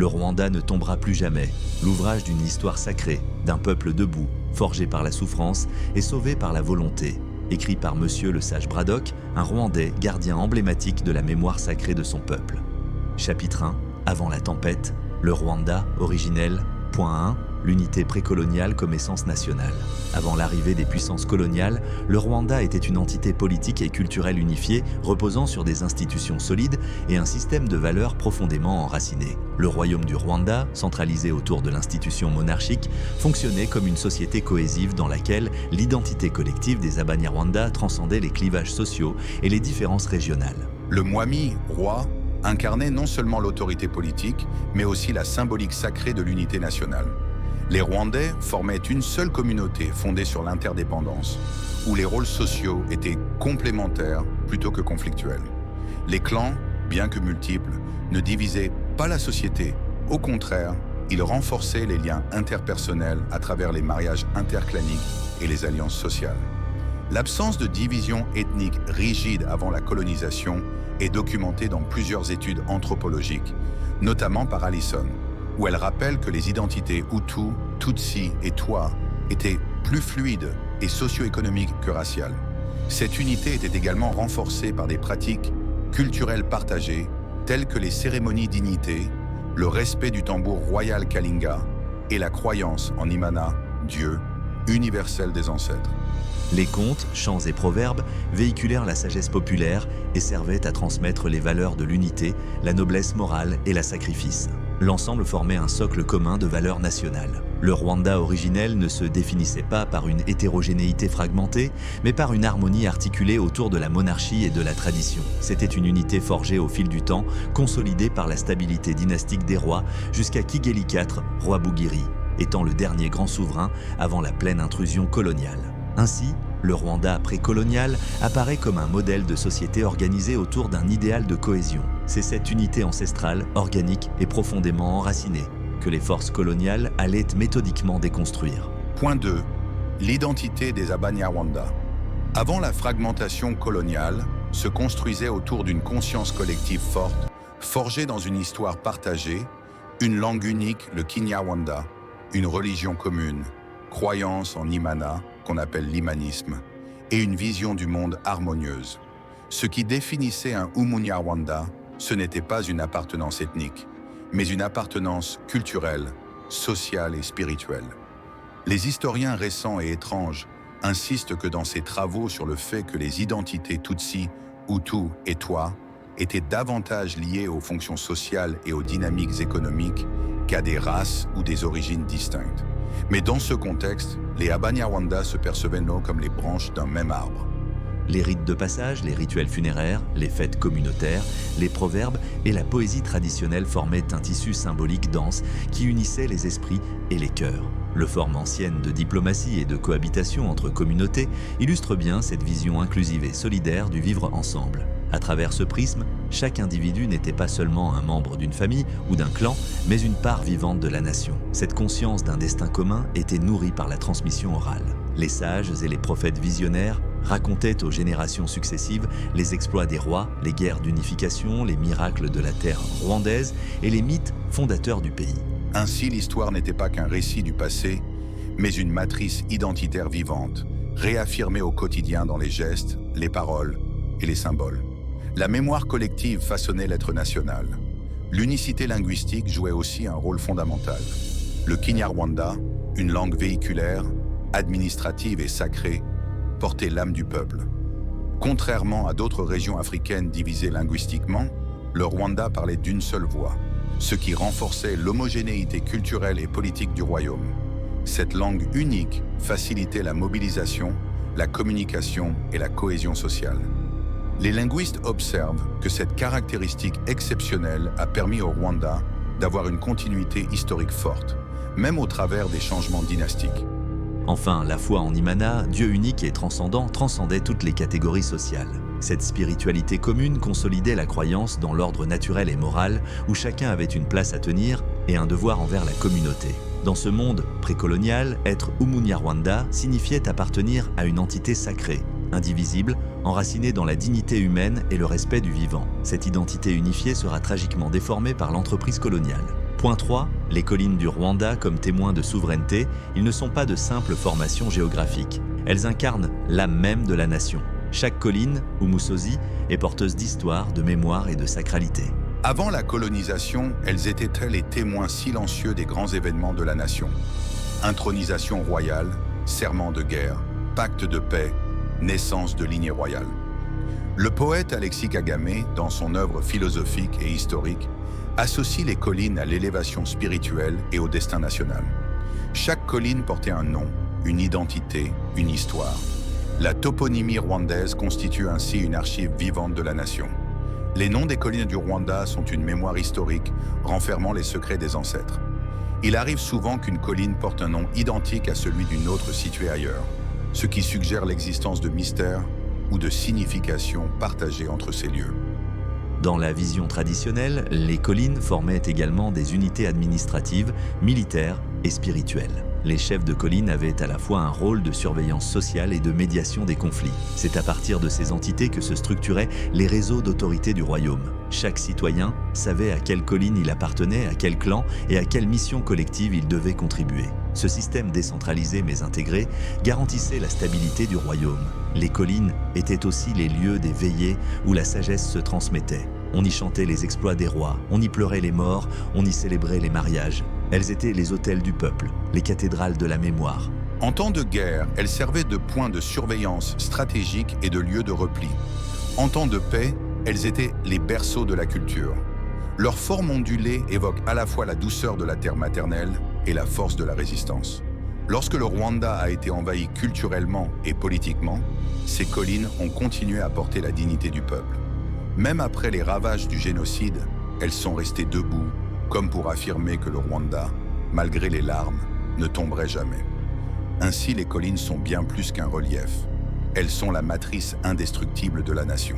Le Rwanda ne tombera plus jamais, l'ouvrage d'une histoire sacrée, d'un peuple debout, forgé par la souffrance et sauvé par la volonté. Écrit par Monsieur le Sage Braddock, un Rwandais gardien emblématique de la mémoire sacrée de son peuple. Chapitre 1. Avant la tempête, le Rwanda originel. Point 1. L'unité précoloniale comme essence nationale. Avant l'arrivée des puissances coloniales, le Rwanda était une entité politique et culturelle unifiée, reposant sur des institutions solides et un système de valeurs profondément enraciné. Le royaume du Rwanda, centralisé autour de l'institution monarchique, fonctionnait comme une société cohésive dans laquelle l'identité collective des Abanyarwanda transcendait les clivages sociaux et les différences régionales. Le Mwami, roi, incarnait non seulement l'autorité politique, mais aussi la symbolique sacrée de l'unité nationale. Les Rwandais formaient une seule communauté fondée sur l'interdépendance, où les rôles sociaux étaient complémentaires plutôt que conflictuels. Les clans, bien que multiples, ne divisaient pas la société. Au contraire, ils renforçaient les liens interpersonnels à travers les mariages interclaniques et les alliances sociales. L'absence de division ethnique rigide avant la colonisation est documentée dans plusieurs études anthropologiques, notamment par Allison, où elle rappelle que les identités Hutu, Tutsi et Twa étaient plus fluides et socio-économiques que raciales. Cette unité était également renforcée par des pratiques culturelles partagées, telles que les cérémonies dignité, le respect du tambour royal Kalinga et la croyance en Imana, Dieu, universel des ancêtres. Les contes, chants et proverbes véhiculèrent la sagesse populaire et servaient à transmettre les valeurs de l'unité, la noblesse morale et la sacrifice. L'ensemble formait un socle commun de valeurs nationales. Le Rwanda originel ne se définissait pas par une hétérogénéité fragmentée, mais par une harmonie articulée autour de la monarchie et de la tradition. C'était une unité forgée au fil du temps, consolidée par la stabilité dynastique des rois, jusqu'à Kigeli IV, roi Bugiri, étant le dernier grand souverain avant la pleine intrusion coloniale. Ainsi, le Rwanda précolonial apparaît comme un modèle de société organisée autour d'un idéal de cohésion. C'est cette unité ancestrale, organique et profondément enracinée que les forces coloniales allaient méthodiquement déconstruire. Point 2. L'identité des Abanyarwanda. Avant la fragmentation coloniale, se construisait autour d'une conscience collective forte, forgée dans une histoire partagée, une langue unique, le Kinyarwanda, une religion commune, croyance en Imana, qu'on appelle l'imanisme, et une vision du monde harmonieuse. Ce qui définissait un Umunyarwanda, ce n'était pas une appartenance ethnique, mais une appartenance culturelle, sociale et spirituelle. Les historiens récents et étranges insistent que dans ces travaux sur le fait que les identités Tutsi, Hutu et Twa étaient davantage liées aux fonctions sociales et aux dynamiques économiques qu'à des races ou des origines distinctes. Mais dans ce contexte, les Abanyarwanda se percevaient non comme les branches d'un même arbre. Les rites de passage, les rituels funéraires, les fêtes communautaires, les proverbes et la poésie traditionnelle formaient un tissu symbolique dense qui unissait les esprits et les cœurs. Le forme ancienne de diplomatie et de cohabitation entre communautés illustre bien cette vision inclusive et solidaire du vivre ensemble. À travers ce prisme, chaque individu n'était pas seulement un membre d'une famille ou d'un clan, mais une part vivante de la nation. Cette conscience d'un destin commun était nourrie par la transmission orale. Les sages et les prophètes visionnaires racontaient aux générations successives les exploits des rois, les guerres d'unification, les miracles de la terre rwandaise et les mythes fondateurs du pays. Ainsi, l'histoire n'était pas qu'un récit du passé, mais une matrice identitaire vivante, réaffirmée au quotidien dans les gestes, les paroles et les symboles. La mémoire collective façonnait l'être national. L'unicité linguistique jouait aussi un rôle fondamental. Le Kinyarwanda, une langue véhiculaire, administrative et sacrée, portait l'âme du peuple. Contrairement à d'autres régions africaines divisées linguistiquement, le Rwanda parlait d'une seule voix, ce qui renforçait l'homogénéité culturelle et politique du royaume. Cette langue unique facilitait la mobilisation, la communication et la cohésion sociale. Les linguistes observent que cette caractéristique exceptionnelle a permis au Rwanda d'avoir une continuité historique forte, même au travers des changements dynastiques. Enfin, la foi en Imana, Dieu unique et transcendant, transcendait toutes les catégories sociales. Cette spiritualité commune consolidait la croyance dans l'ordre naturel et moral où chacun avait une place à tenir et un devoir envers la communauté. Dans ce monde précolonial, être Umunyarwanda signifiait appartenir à une entité sacrée, indivisible, enracinée dans la dignité humaine et le respect du vivant. Cette identité unifiée sera tragiquement déformée par l'entreprise coloniale. Point 3. Les collines du Rwanda comme témoins de souveraineté, ils ne sont pas de simples formations géographiques. Elles incarnent l'âme même de la nation. Chaque colline, ou Musozi, est porteuse d'histoire, de mémoire et de sacralité. Avant la colonisation, elles étaient les témoins silencieux des grands événements de la nation. Intronisation royale, serment de guerre, pacte de paix, naissance de lignée royale. Le poète Alexis Kagame, dans son œuvre philosophique et historique, associe les collines à l'élévation spirituelle et au destin national. Chaque colline portait un nom, une identité, une histoire. La toponymie rwandaise constitue ainsi une archive vivante de la nation. Les noms des collines du Rwanda sont une mémoire historique renfermant les secrets des ancêtres. Il arrive souvent qu'une colline porte un nom identique à celui d'une autre située ailleurs, ce qui suggère l'existence de mystères ou de significations partagées entre ces lieux. Dans la vision traditionnelle, les collines formaient également des unités administratives, militaires et spirituelles. Les chefs de colline avaient à la fois un rôle de surveillance sociale et de médiation des conflits. C'est à partir de ces entités que se structuraient les réseaux d'autorité du royaume. Chaque citoyen savait à quelle colline il appartenait, à quel clan et à quelle mission collective il devait contribuer. Ce système décentralisé mais intégré garantissait la stabilité du royaume. Les collines étaient aussi les lieux des veillées où la sagesse se transmettait. On y chantait les exploits des rois, on y pleurait les morts, on y célébrait les mariages. Elles étaient les hôtels du peuple, les cathédrales de la mémoire. En temps de guerre, elles servaient de points de surveillance stratégique et de lieux de repli. En temps de paix, elles étaient les berceaux de la culture. Leur forme ondulée évoque à la fois la douceur de la terre maternelle et la force de la résistance. Lorsque le Rwanda a été envahi culturellement et politiquement, ces collines ont continué à porter la dignité du peuple. Même après les ravages du génocide, elles sont restées debout, comme pour affirmer que le Rwanda, malgré les larmes, ne tomberait jamais. Ainsi, les collines sont bien plus qu'un relief. Elles sont la matrice indestructible de la nation.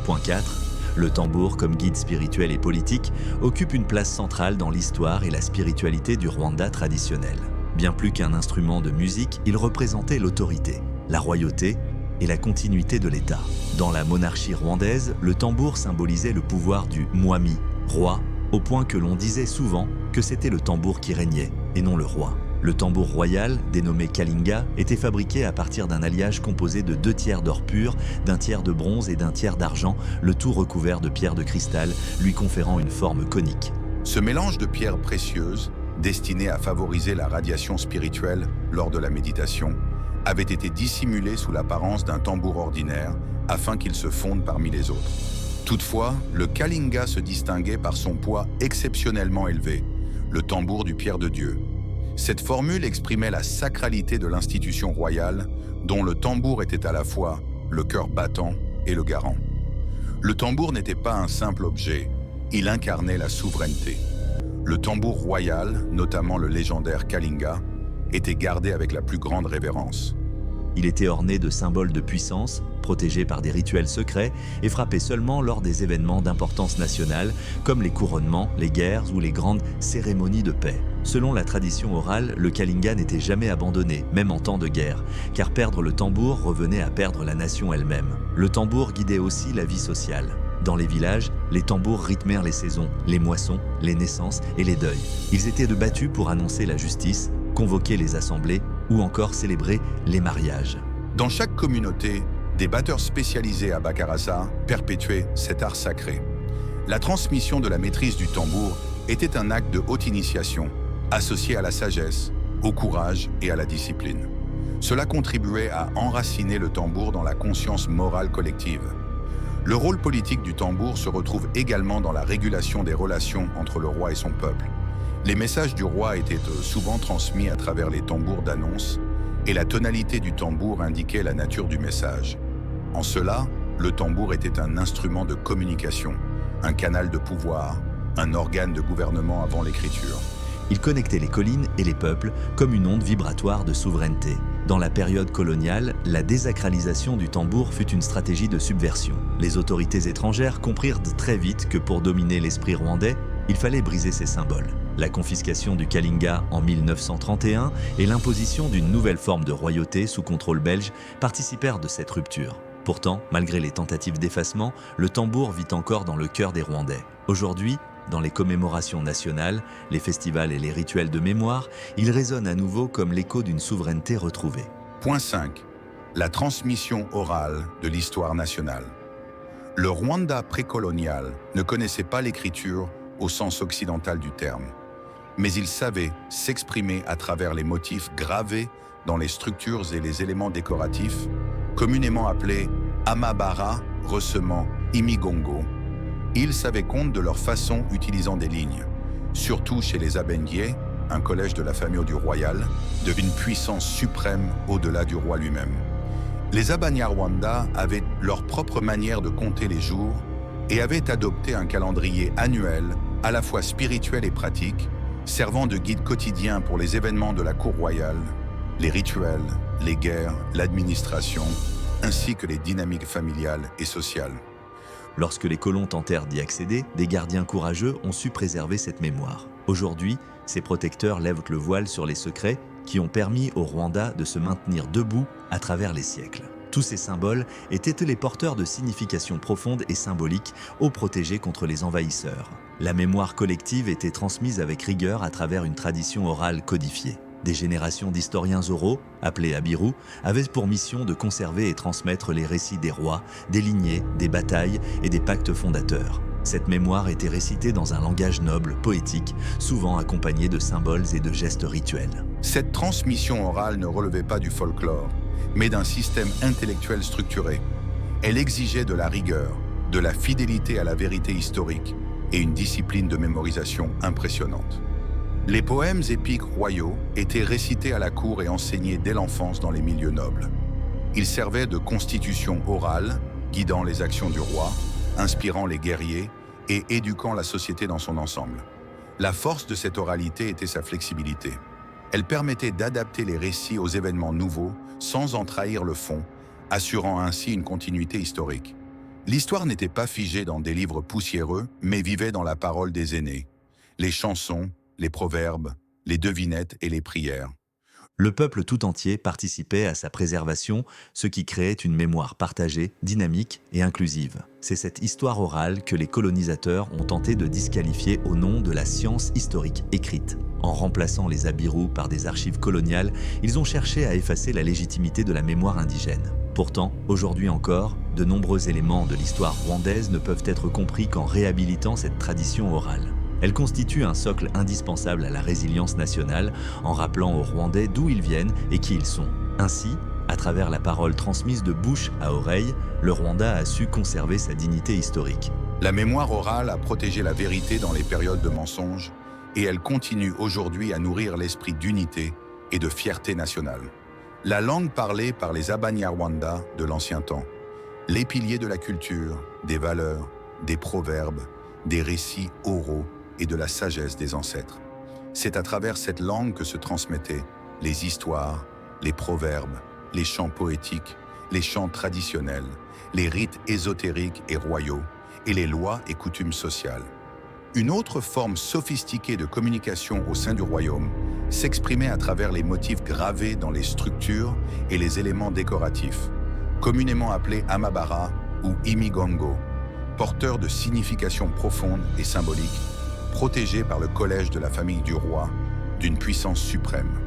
Point 4. Le tambour, comme guide spirituel et politique, occupe une place centrale dans l'histoire et la spiritualité du Rwanda traditionnel. Bien plus qu'un instrument de musique, il représentait l'autorité, la royauté et la continuité de l'État. Dans la monarchie rwandaise, le tambour symbolisait le pouvoir du mwami, roi, au point que l'on disait souvent que c'était le tambour qui régnait, et non le roi. Le tambour royal, dénommé kalinga, était fabriqué à partir d'un alliage composé de 2 tiers d'or pur, d'un tiers de bronze et d'un tiers d'argent, le tout recouvert de pierres de cristal, lui conférant une forme conique. Ce mélange de pierres précieuses, destiné à favoriser la radiation spirituelle lors de la méditation, avait été dissimulé sous l'apparence d'un tambour ordinaire afin qu'il se fonde parmi les autres. Toutefois, le kalinga se distinguait par son poids exceptionnellement élevé, le tambour du Pierre de Dieu. Cette formule exprimait la sacralité de l'institution royale, dont le tambour était à la fois le cœur battant et le garant. Le tambour n'était pas un simple objet, il incarnait la souveraineté. Le tambour royal, notamment le légendaire kalinga, était gardé avec la plus grande révérence. Il était orné de symboles de puissance, protégé par des rituels secrets et frappé seulement lors des événements d'importance nationale, comme les couronnements, les guerres ou les grandes cérémonies de paix. Selon la tradition orale, le kalinga n'était jamais abandonné, même en temps de guerre, car perdre le tambour revenait à perdre la nation elle-même. Le tambour guidait aussi la vie sociale. Dans les villages, les tambours rythmèrent les saisons, les moissons, les naissances et les deuils. Ils étaient battus pour annoncer la justice, convoquer les assemblées ou encore célébrer les mariages. Dans chaque communauté, des batteurs spécialisés à Bakarasa perpétuaient cet art sacré. La transmission de la maîtrise du tambour était un acte de haute initiation, associé à la sagesse, au courage et à la discipline. Cela contribuait à enraciner le tambour dans la conscience morale collective. Le rôle politique du tambour se retrouve également dans la régulation des relations entre le roi et son peuple. Les messages du roi étaient souvent transmis à travers les tambours d'annonce, et la tonalité du tambour indiquait la nature du message. En cela, le tambour était un instrument de communication, un canal de pouvoir, un organe de gouvernement avant l'écriture. Il connectait les collines et les peuples comme une onde vibratoire de souveraineté. Dans la période coloniale, la désacralisation du tambour fut une stratégie de subversion. Les autorités étrangères comprirent très vite que pour dominer l'esprit rwandais, il fallait briser ces symboles. La confiscation du kalinga en 1931 et l'imposition d'une nouvelle forme de royauté sous contrôle belge participèrent de cette rupture. Pourtant, malgré les tentatives d'effacement, le tambour vit encore dans le cœur des Rwandais. Aujourd'hui, Dans les commémorations nationales, les festivals et les rituels de mémoire, ils résonnent à nouveau comme l'écho d'une souveraineté retrouvée. Point 5. La transmission orale de l'histoire nationale. Le Rwanda précolonial ne connaissait pas l'écriture au sens occidental du terme, mais il savait s'exprimer à travers les motifs gravés dans les structures et les éléments décoratifs, communément appelés amabara, ressemant imigongo. Ils savaient compte de leur façon utilisant des lignes, surtout chez les Abendiers, un collège de la famille du royal, d'une puissance suprême au-delà du roi lui-même. Les Abanyarwanda avaient leur propre manière de compter les jours et avaient adopté un calendrier annuel à la fois spirituel et pratique, servant de guide quotidien pour les événements de la cour royale, les rituels, les guerres, l'administration, ainsi que les dynamiques familiales et sociales. Lorsque les colons tentèrent d'y accéder, des gardiens courageux ont su préserver cette mémoire. Aujourd'hui, ces protecteurs lèvent le voile sur les secrets qui ont permis au Rwanda de se maintenir debout à travers les siècles. Tous ces symboles étaient les porteurs de significations profondes et symboliques aux protégés contre les envahisseurs. La mémoire collective était transmise avec rigueur à travers une tradition orale codifiée. Des générations d'historiens oraux, appelés Abiru, avaient pour mission de conserver et transmettre les récits des rois, des lignées, des batailles et des pactes fondateurs. Cette mémoire était récitée dans un langage noble, poétique, souvent accompagné de symboles et de gestes rituels. Cette transmission orale ne relevait pas du folklore, mais d'un système intellectuel structuré. Elle exigeait de la rigueur, de la fidélité à la vérité historique et une discipline de mémorisation impressionnante. Les poèmes épiques royaux étaient récités à la cour et enseignés dès l'enfance dans les milieux nobles. Ils servaient de constitution orale, guidant les actions du roi, inspirant les guerriers et éduquant la société dans son ensemble. La force de cette oralité était sa flexibilité. Elle permettait d'adapter les récits aux événements nouveaux sans en trahir le fond, assurant ainsi une continuité historique. L'histoire n'était pas figée dans des livres poussiéreux, mais vivait dans la parole des aînés, les chansons, les proverbes, les devinettes et les prières. Le peuple tout entier participait à sa préservation, ce qui créait une mémoire partagée, dynamique et inclusive. C'est cette histoire orale que les colonisateurs ont tenté de disqualifier au nom de la science historique écrite. En remplaçant les Abiru par des archives coloniales, ils ont cherché à effacer la légitimité de la mémoire indigène. Pourtant, aujourd'hui encore, de nombreux éléments de l'histoire rwandaise ne peuvent être compris qu'en réhabilitant cette tradition orale. Elle constitue un socle indispensable à la résilience nationale en rappelant aux Rwandais d'où ils viennent et qui ils sont. Ainsi, à travers la parole transmise de bouche à oreille, le Rwanda a su conserver sa dignité historique. La mémoire orale a protégé la vérité dans les périodes de mensonges et elle continue aujourd'hui à nourrir l'esprit d'unité et de fierté nationale. La langue parlée par les Abanyarwanda de l'ancien temps, les piliers de la culture, des valeurs, des proverbes, des récits oraux et de la sagesse des ancêtres. C'est à travers cette langue que se transmettaient les histoires, les proverbes, les chants poétiques, les chants traditionnels, les rites ésotériques et royaux, et les lois et coutumes sociales. Une autre forme sophistiquée de communication au sein du royaume s'exprimait à travers les motifs gravés dans les structures et les éléments décoratifs, communément appelés amabara ou imigongo, porteurs de significations profondes et symboliques, protégés par le collège de la famille du roi, d'une puissance suprême.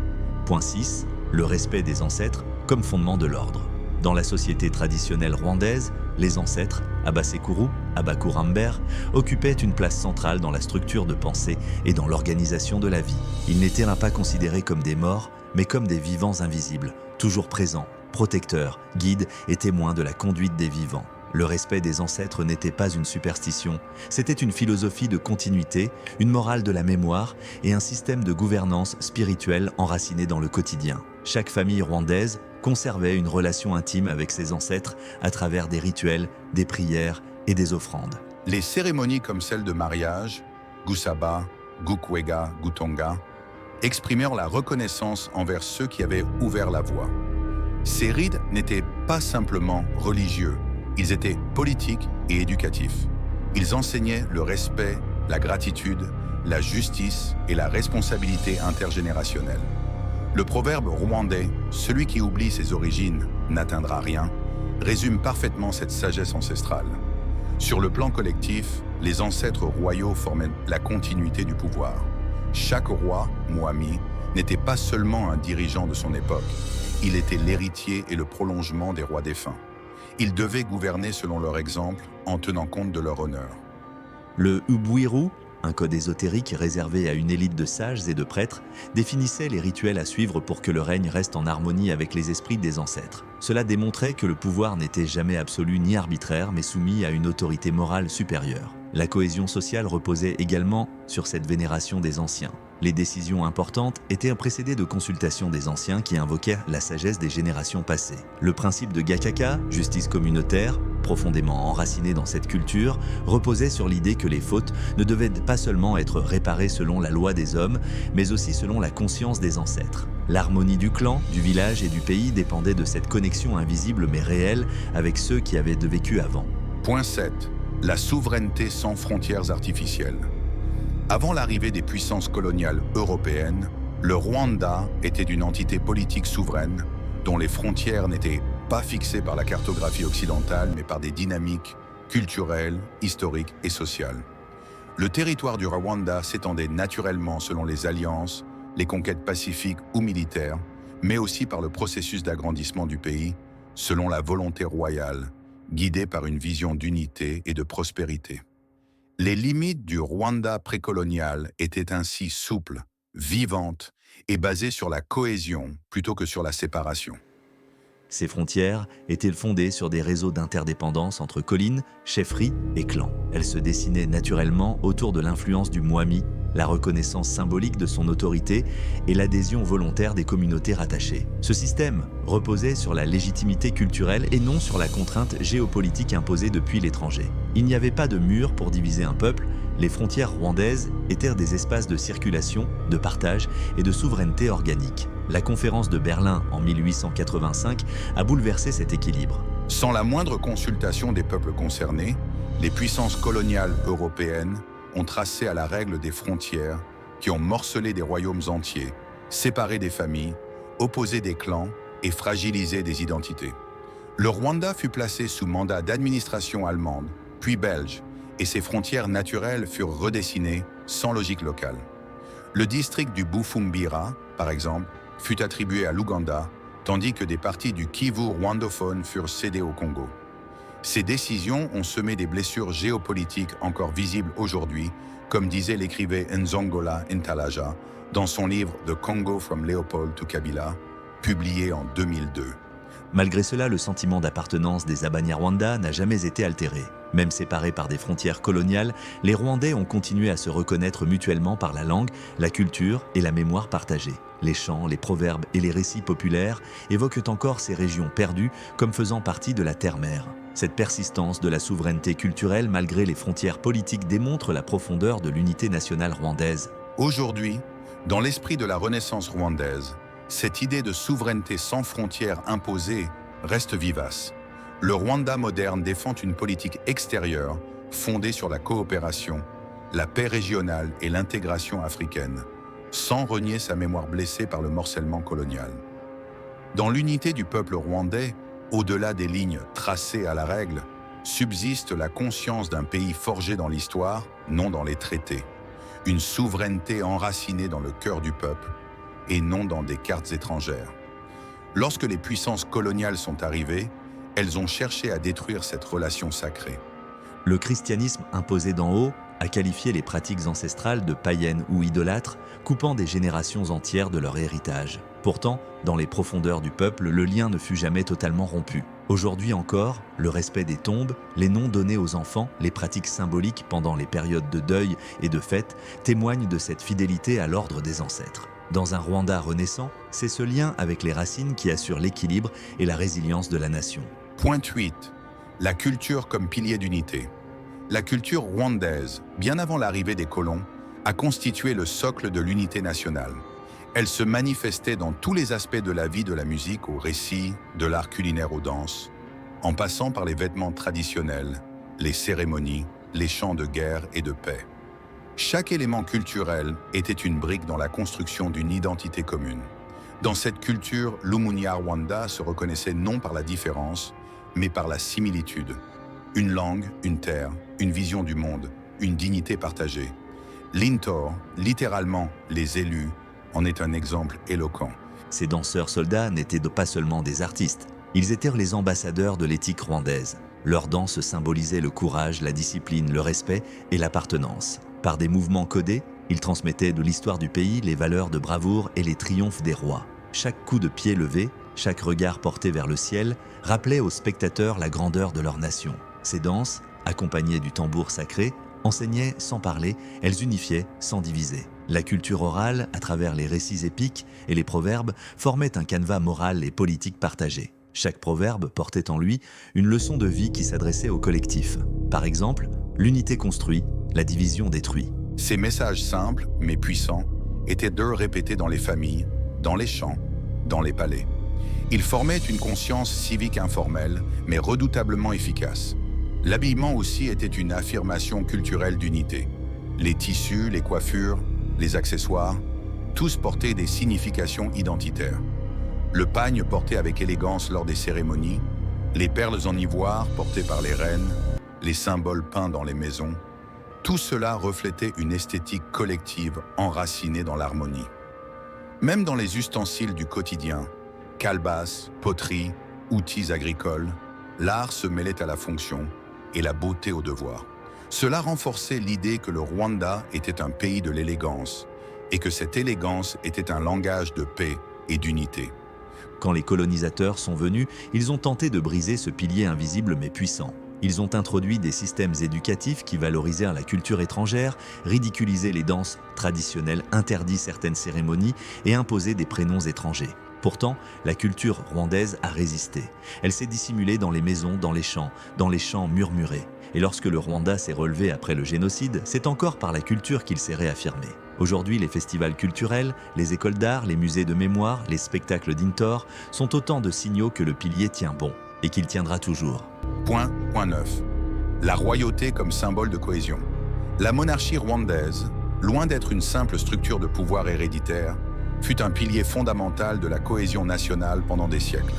Point 6. Le respect des ancêtres comme fondement de l'ordre. Dans la société traditionnelle rwandaise, les ancêtres, Abasekuru, Abakuramber, occupaient une place centrale dans la structure de pensée et dans l'organisation de la vie. Ils n'étaient pas considérés comme des morts, mais comme des vivants invisibles, toujours présents, protecteurs, guides et témoins de la conduite des vivants. Le respect des ancêtres n'était pas une superstition, c'était une philosophie de continuité, une morale de la mémoire et un système de gouvernance spirituelle enraciné dans le quotidien. Chaque famille rwandaise conservait une relation intime avec ses ancêtres à travers des rituels, des prières et des offrandes. Les cérémonies comme celle de mariage, Gusaba, Gukwega, Gutonga, exprimèrent la reconnaissance envers ceux qui avaient ouvert la voie. Ces rites n'étaient pas simplement religieux, ils étaient politiques et éducatifs. Ils enseignaient le respect, la gratitude, la justice et la responsabilité intergénérationnelle. Le proverbe rwandais « Celui qui oublie ses origines n'atteindra rien » résume parfaitement cette sagesse ancestrale. Sur le plan collectif, les ancêtres royaux formaient la continuité du pouvoir. Chaque roi, Mwami, n'était pas seulement un dirigeant de son époque, il était l'héritier et le prolongement des rois défunts. Ils devaient gouverner selon leur exemple, en tenant compte de leur honneur. Le Ubwiru, un code ésotérique réservé à une élite de sages et de prêtres, définissait les rituels à suivre pour que le règne reste en harmonie avec les esprits des ancêtres. Cela démontrait que le pouvoir n'était jamais absolu ni arbitraire, mais soumis à une autorité morale supérieure. La cohésion sociale reposait également sur cette vénération des anciens. Les décisions importantes étaient précédées de consultations des anciens qui invoquaient la sagesse des générations passées. Le principe de Gakaka, justice communautaire, profondément enraciné dans cette culture, reposait sur l'idée que les fautes ne devaient pas seulement être réparées selon la loi des hommes, mais aussi selon la conscience des ancêtres. L'harmonie du clan, du village et du pays dépendait de cette connexion invisible mais réelle avec ceux qui avaient vécu avant. Point 7. La souveraineté sans frontières artificielles. Avant l'arrivée des puissances coloniales européennes, le Rwanda était une entité politique souveraine dont les frontières n'étaient pas fixées par la cartographie occidentale mais par des dynamiques culturelles, historiques et sociales. Le territoire du Rwanda s'étendait naturellement selon les alliances, les conquêtes pacifiques ou militaires, mais aussi par le processus d'agrandissement du pays, selon la volonté royale, guidée par une vision d'unité et de prospérité. Les limites du Rwanda précolonial étaient ainsi souples, vivantes et basées sur la cohésion plutôt que sur la séparation. Ces frontières étaient fondées sur des réseaux d'interdépendance entre collines, chefferies et clans. Elles se dessinaient naturellement autour de l'influence du Mwami, la reconnaissance symbolique de son autorité et l'adhésion volontaire des communautés rattachées. Ce système reposait sur la légitimité culturelle et non sur la contrainte géopolitique imposée depuis l'étranger. Il n'y avait pas de mur pour diviser un peuple, les frontières rwandaises étaient des espaces de circulation, de partage et de souveraineté organique. La conférence de Berlin en 1885 a bouleversé cet équilibre. Sans la moindre consultation des peuples concernés, les puissances coloniales européennes ont tracé à la règle des frontières qui ont morcelé des royaumes entiers, séparé des familles, opposé des clans et fragilisé des identités. Le Rwanda fut placé sous mandat d'administration allemande, puis belge, et ses frontières naturelles furent redessinées sans logique locale. Le district du Bufumbira, par exemple, fut attribué à l'Ouganda, tandis que des parties du Kivu rwandophone furent cédées au Congo. Ces décisions ont semé des blessures géopolitiques encore visibles aujourd'hui, comme disait l'écrivain Nzongola Ntalaja dans son livre « The Congo from Leopold to Kabila », publié en 2002. Malgré cela, le sentiment d'appartenance des Abanyarwanda n'a jamais été altéré. Même séparés par des frontières coloniales, les Rwandais ont continué à se reconnaître mutuellement par la langue, la culture et la mémoire partagée. Les chants, les proverbes et les récits populaires évoquent encore ces régions perdues comme faisant partie de la terre-mère. Cette persistance de la souveraineté culturelle malgré les frontières politiques démontre la profondeur de l'unité nationale rwandaise. Aujourd'hui, dans l'esprit de la Renaissance rwandaise, cette idée de souveraineté sans frontières imposée reste vivace. Le Rwanda moderne défend une politique extérieure fondée sur la coopération, la paix régionale et l'intégration africaine, sans renier sa mémoire blessée par le morcellement colonial. Dans l'unité du peuple rwandais, au-delà des lignes tracées à la règle, subsiste la conscience d'un pays forgé dans l'histoire, non dans les traités. Une souveraineté enracinée dans le cœur du peuple et non dans des cartes étrangères. Lorsque les puissances coloniales sont arrivées, elles ont cherché à détruire cette relation sacrée. Le christianisme imposé d'en haut a qualifié les pratiques ancestrales de païennes ou idolâtres, coupant des générations entières de leur héritage. Pourtant, dans les profondeurs du peuple, le lien ne fut jamais totalement rompu. Aujourd'hui encore, le respect des tombes, les noms donnés aux enfants, les pratiques symboliques pendant les périodes de deuil et de fête témoignent de cette fidélité à l'ordre des ancêtres. Dans un Rwanda renaissant, c'est ce lien avec les racines qui assure l'équilibre et la résilience de la nation. Point 8. La culture comme pilier d'unité. La culture rwandaise, bien avant l'arrivée des colons, a constitué le socle de l'unité nationale. Elle se manifestait dans tous les aspects de la vie, de la musique au récit, de l'art culinaire aux danses, en passant par les vêtements traditionnels, les cérémonies, les chants de guerre et de paix. Chaque élément culturel était une brique dans la construction d'une identité commune. Dans cette culture, l'Umunyarwanda se reconnaissait non par la différence, mais par la similitude. Une langue, une terre, une vision du monde, une dignité partagée. Lintor, littéralement les élus, en est un exemple éloquent. Ces danseurs-soldats n'étaient pas seulement des artistes, ils étaient les ambassadeurs de l'éthique rwandaise. Leur danse symbolisait le courage, la discipline, le respect et l'appartenance. Par des mouvements codés, ils transmettaient de l'histoire du pays les valeurs de bravoure et les triomphes des rois. Chaque coup de pied levé, chaque regard porté vers le ciel, rappelait aux spectateurs la grandeur de leur nation. Ces danses, accompagnées du tambour sacré, enseignaient sans parler, elles unifiaient sans diviser. La culture orale, à travers les récits épiques et les proverbes, formait un canevas moral et politique partagé. Chaque proverbe portait en lui une leçon de vie qui s'adressait au collectif. Par exemple, l'unité construit, la division détruit. Ces messages simples, mais puissants, étaient d'eux répétés dans les familles, dans les champs, dans les palais. Ils formaient une conscience civique informelle, mais redoutablement efficace. L'habillement aussi était une affirmation culturelle d'unité. Les tissus, les coiffures, les accessoires, tous portaient des significations identitaires. Le pagne porté avec élégance lors des cérémonies, les perles en ivoire portées par les reines, les symboles peints dans les maisons, tout cela reflétait une esthétique collective enracinée dans l'harmonie. Même dans les ustensiles du quotidien, calebasses, poteries, outils agricoles, l'art se mêlait à la fonction et la beauté au devoir. Cela renforçait l'idée que le Rwanda était un pays de l'élégance et que cette élégance était un langage de paix et d'unité. Quand les colonisateurs sont venus, ils ont tenté de briser ce pilier invisible mais puissant. Ils ont introduit des systèmes éducatifs qui valorisèrent la culture étrangère, ridiculisaient les danses traditionnelles, interdit certaines cérémonies et imposaient des prénoms étrangers. Pourtant, la culture rwandaise a résisté. Elle s'est dissimulée dans les maisons, dans les chants murmurés. Et lorsque le Rwanda s'est relevé après le génocide, c'est encore par la culture qu'il s'est réaffirmé. Aujourd'hui, les festivals culturels, les écoles d'art, les musées de mémoire, les spectacles d'Intor sont autant de signaux que le pilier tient bon et qu'il tiendra toujours. Point 9. La royauté comme symbole de cohésion. La monarchie rwandaise, loin d'être une simple structure de pouvoir héréditaire, fut un pilier fondamental de la cohésion nationale pendant des siècles.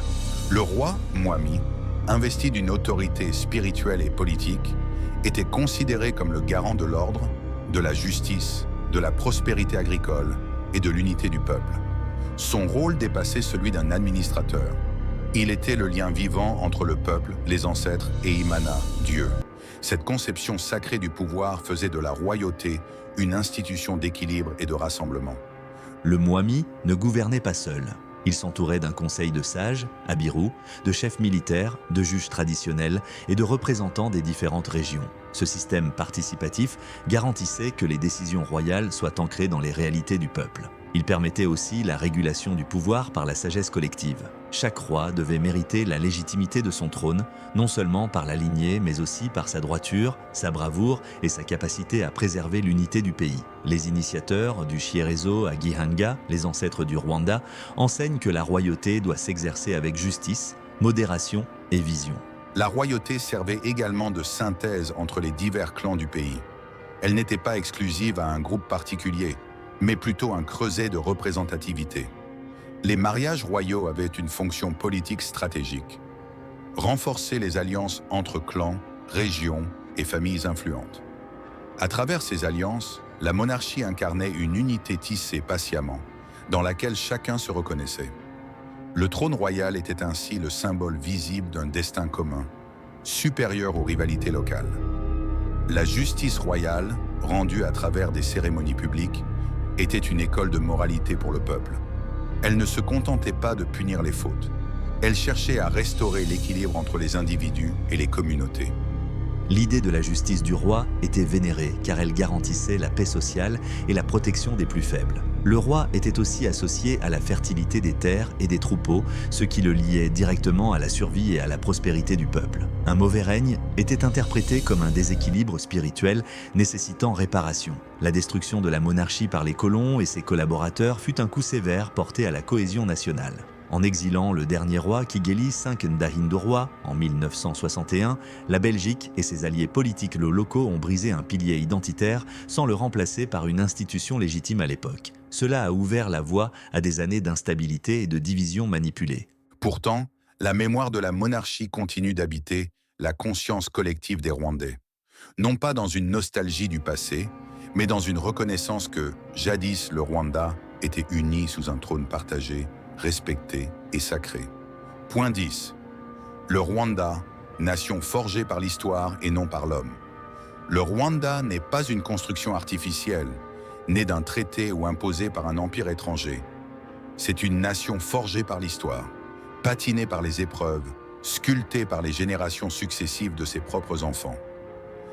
Le roi, Mwami, investi d'une autorité spirituelle et politique, était considéré comme le garant de l'ordre, de la justice, de la prospérité agricole et de l'unité du peuple. Son rôle dépassait celui d'un administrateur. Il était le lien vivant entre le peuple, les ancêtres et Imana, Dieu. Cette conception sacrée du pouvoir faisait de la royauté une institution d'équilibre et de rassemblement. Le Mwami ne gouvernait pas seul. Il s'entourait d'un conseil de sages, Abiru, de chefs militaires, de juges traditionnels et de représentants des différentes régions. Ce système participatif garantissait que les décisions royales soient ancrées dans les réalités du peuple. Il permettait aussi la régulation du pouvoir par la sagesse collective. Chaque roi devait mériter la légitimité de son trône, non seulement par la lignée, mais aussi par sa droiture, sa bravoure et sa capacité à préserver l'unité du pays. Les initiateurs, du Shierezo à Gihanga, les ancêtres du Rwanda, enseignent que la royauté doit s'exercer avec justice, modération et vision. La royauté servait également de synthèse entre les divers clans du pays. Elle n'était pas exclusive à un groupe particulier, mais plutôt un creuset de représentativité. Les mariages royaux avaient une fonction politique stratégique. Renforcer les alliances entre clans, régions et familles influentes. À travers ces alliances, la monarchie incarnait une unité tissée patiemment, dans laquelle chacun se reconnaissait. Le trône royal était ainsi le symbole visible d'un destin commun, supérieur aux rivalités locales. La justice royale, rendue à travers des cérémonies publiques, était une école de moralité pour le peuple. Elle ne se contentait pas de punir les fautes. Elle cherchait à restaurer l'équilibre entre les individus et les communautés. L'idée de la justice du roi était vénérée car elle garantissait la paix sociale et la protection des plus faibles. Le roi était aussi associé à la fertilité des terres et des troupeaux, ce qui le liait directement à la survie et à la prospérité du peuple. Un mauvais règne était interprété comme un déséquilibre spirituel nécessitant réparation. La destruction de la monarchie par les colons et ses collaborateurs fut un coup sévère porté à la cohésion nationale. En exilant le dernier roi Kigeli V Ndahindurwa en 1961, la Belgique et ses alliés politiques locaux ont brisé un pilier identitaire sans le remplacer par une institution légitime à l'époque. Cela a ouvert la voie à des années d'instabilité et de division manipulée. Pourtant, la mémoire de la monarchie continue d'habiter la conscience collective des Rwandais. Non pas dans une nostalgie du passé, mais dans une reconnaissance que, jadis, le Rwanda était uni sous un trône partagé, respecté et sacré. Point 10. Le Rwanda, nation forgée par l'histoire et non par l'homme. Le Rwanda n'est pas une construction artificielle, née d'un traité ou imposée par un empire étranger. C'est une nation forgée par l'histoire, patinée par les épreuves, sculptée par les générations successives de ses propres enfants.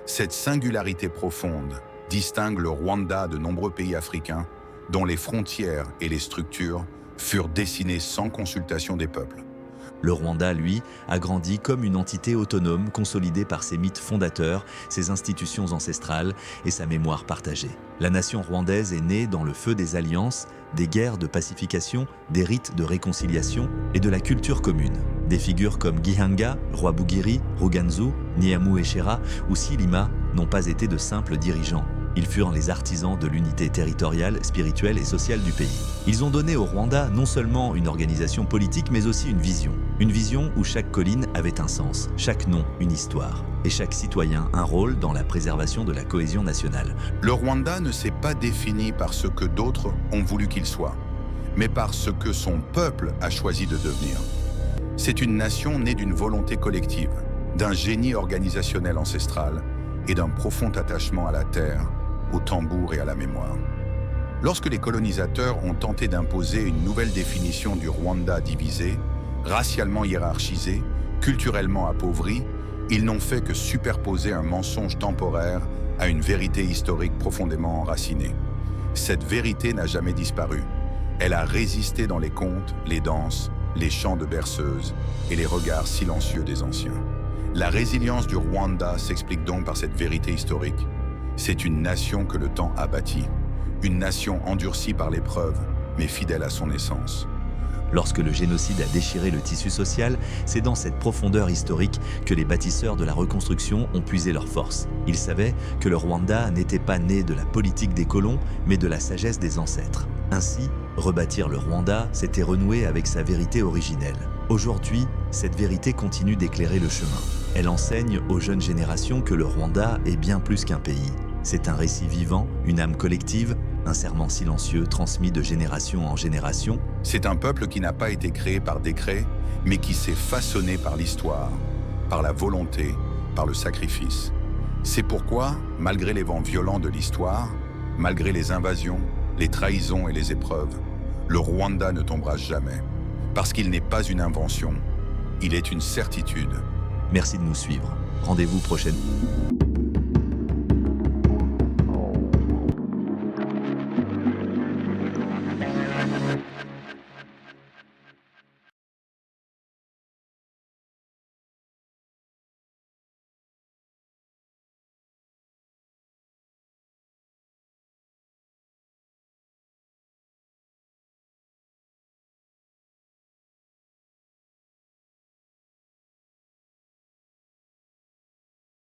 Cette singularité profonde distingue le Rwanda de nombreux pays africains dont les frontières et les structures furent dessinées sans consultation des peuples. Le Rwanda, lui, a grandi comme une entité autonome consolidée par ses mythes fondateurs, ses institutions ancestrales et sa mémoire partagée. La nation rwandaise est née dans le feu des alliances, des guerres de pacification, des rites de réconciliation et de la culture commune. Des figures comme Gihanga, Rwabugiri, Ruganzu, Nyamueshera ou Silima n'ont pas été de simples dirigeants. Ils furent les artisans de l'unité territoriale, spirituelle et sociale du pays. Ils ont donné au Rwanda non seulement une organisation politique, mais aussi une vision. Une vision où chaque colline avait un sens, chaque nom une histoire, et chaque citoyen un rôle dans la préservation de la cohésion nationale. Le Rwanda ne s'est pas défini par ce que d'autres ont voulu qu'il soit, mais par ce que son peuple a choisi de devenir. C'est une nation née d'une volonté collective, d'un génie organisationnel ancestral et d'un profond attachement à la terre, au tambour et à la mémoire. Lorsque les colonisateurs ont tenté d'imposer une nouvelle définition du Rwanda divisé, racialement hiérarchisé, culturellement appauvri, ils n'ont fait que superposer un mensonge temporaire à une vérité historique profondément enracinée. Cette vérité n'a jamais disparu. Elle a résisté dans les contes, les danses, les chants de berceuses et les regards silencieux des anciens. La résilience du Rwanda s'explique donc par cette vérité historique. C'est une nation que le temps a bâtie, une nation endurcie par l'épreuve, mais fidèle à son essence. Lorsque le génocide a déchiré le tissu social, c'est dans cette profondeur historique que les bâtisseurs de la reconstruction ont puisé leur force. Ils savaient que le Rwanda n'était pas né de la politique des colons, mais de la sagesse des ancêtres. Ainsi, rebâtir le Rwanda, c'était renouer avec sa vérité originelle. Aujourd'hui, cette vérité continue d'éclairer le chemin. Elle enseigne aux jeunes générations que le Rwanda est bien plus qu'un pays. C'est un récit vivant, une âme collective, un serment silencieux transmis de génération en génération. C'est un peuple qui n'a pas été créé par décret, mais qui s'est façonné par l'histoire, par la volonté, par le sacrifice. C'est pourquoi, malgré les vents violents de l'histoire, malgré les invasions, les trahisons et les épreuves, le Rwanda ne tombera jamais. Parce qu'il n'est pas une invention, il est une certitude. Merci de nous suivre. Rendez-vous prochainement.